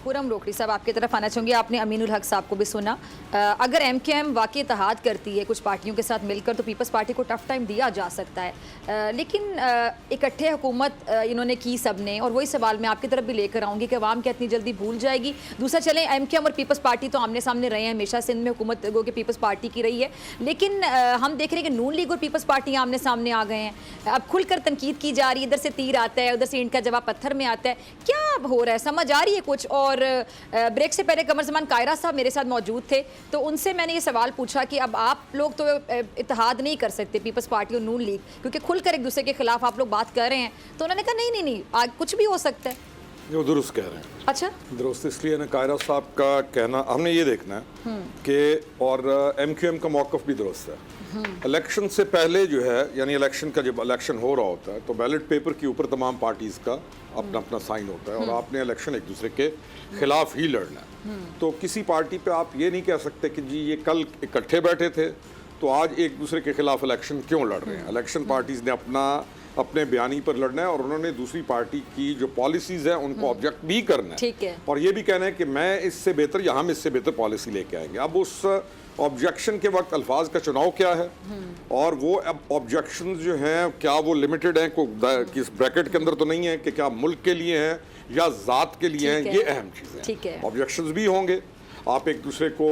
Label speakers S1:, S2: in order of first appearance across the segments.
S1: खुरम रोकड़ी साहब, आपकी तरफ आना चाहूँगी। आपने अमीनुल हक साहब को भी सुना। अगर MKM वाकई इत्तेहाद करती है कुछ पार्टियों के साथ मिलकर तो पीपल्स पार्टी को टफ टाइम दिया जा सकता है, लेकिन इकट्ठे हुकूमत इन्होंने की सब ने, और वही सवाल मैं आपकी तरफ भी लेकर आऊँगी कि अवाम क्या इतनी जल्दी भूल जाएगी? दूसरा चलें, MKM और पीपल्स पार्टी तो आमने सामने रहे हैं हमेशा, सिंध में हुकूमत गो के पीपल्स पार्टी की रही है, लेकिन हम देख रहे हैं कि नून लीग और पीपल्स पार्टी आमने सामने आ गए हैं। अब खुलकर तनकीद की जा रही है, इधर से तीर आता है, उधर से ईंट का जवाब पत्थर में आता है। क्या हो रहा है, समझ आ रही है कुछ? और ब्रेक से पहले कमर ज़मान कायरा साहब मेरे साथ मौजूद थे, तो उनसे मैंने ये सवाल पूछा कि अब आप लोग तो इत्तेहाद नहीं कर सकते पीपल्स पार्टी और नून लीग, क्योंकि खुलकर एक दूसरे के खिलाफ आप लोग बात कर रहे हैं। तो उन्होंने कहा नहीं नहीं नहीं, आज कुछ भी हो सकता है।
S2: वो दुरुस्त कह रहे हैं।
S1: अच्छा,
S2: दुरुस्त इसलिए ना, कायरा साहब का कहना हमने ये देखना है कि, और MQM का मौक़िफ़ भी दुरुस्त है। इलेक्शन से पहले जो है, यानी इलेक्शन का जब इलेक्शन हो रहा होता है तो बैलेट पेपर के ऊपर तमाम पार्टीज़ का अपना अपना साइन होता है, और आपने इलेक्शन एक दूसरे के खिलाफ ही लड़ना है। तो किसी पार्टी पे आप ये नहीं कह सकते कि जी ये कल इकट्ठे बैठे थे तो आज एक दूसरे के खिलाफ इलेक्शन क्यों लड़ रहे हैं। इलेक्शन पार्टीज़ ने अपने बयानी पर लड़ना है, और उन्होंने दूसरी पार्टी की जो पॉलिसीज़ हैं उनको ऑब्जेक्ट भी करना है,
S1: ठीक है,
S2: और ये भी कहना है कि मैं इससे बेहतर या हम इससे बेहतर पॉलिसी लेके आएंगे। अब उस ऑब्जेक्शन के वक्त अल्फाज का चुनाव क्या है, और वो अब ऑब्जेक्शन जो हैं क्या वो लिमिटेड हैं, किस ब्रैकेट के अंदर तो नहीं है कि क्या मुल्क के लिए हैं या ज़ात के लिए हैं, ये अहम चीज़ें हैं। ऑब्जेक्शंस भी होंगे, आप एक दूसरे को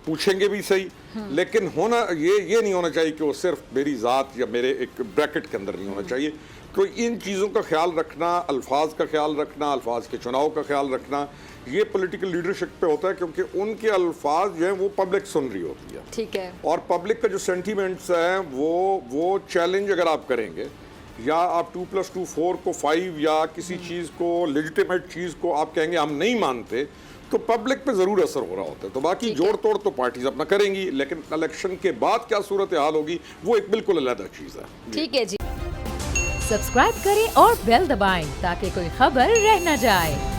S2: पूछेंगे भी सही, लेकिन होना ये नहीं होना चाहिए कि वो सिर्फ मेरी ज़ात या मेरे एक ब्रैकेट के अंदर नहीं होना चाहिए। तो इन चीज़ों का ख्याल रखना, अल्फाज का ख्याल रखना, अल्फाज के चुनाव का ख्याल रखना, ये पॉलिटिकल लीडरशिप पे होता है, क्योंकि उनके अल्फाज जो हैं वो पब्लिक सुन रही होती है,
S1: ठीक है,
S2: और पब्लिक का जो सेंटीमेंट्स हैं वो चैलेंज अगर आप करेंगे, या आप 2+2 4 को 5 या किसी चीज़ को लेजिटिमेट चीज़ को आप कहेंगे हम नहीं मानते, तो पब्लिक पे ज़रूर असर हो रहा होता है। तो बाकी जोड़ तोड़ तो पार्टीज अपना करेंगी, लेकिन इलेक्शन के बाद क्या सूरत हाल होगी वो एक बिल्कुल अलग चीज़ है।
S1: ठीक है जी।
S3: सब्सक्राइब करें और बेल दबाएं ताकि कोई खबर रह न जाए।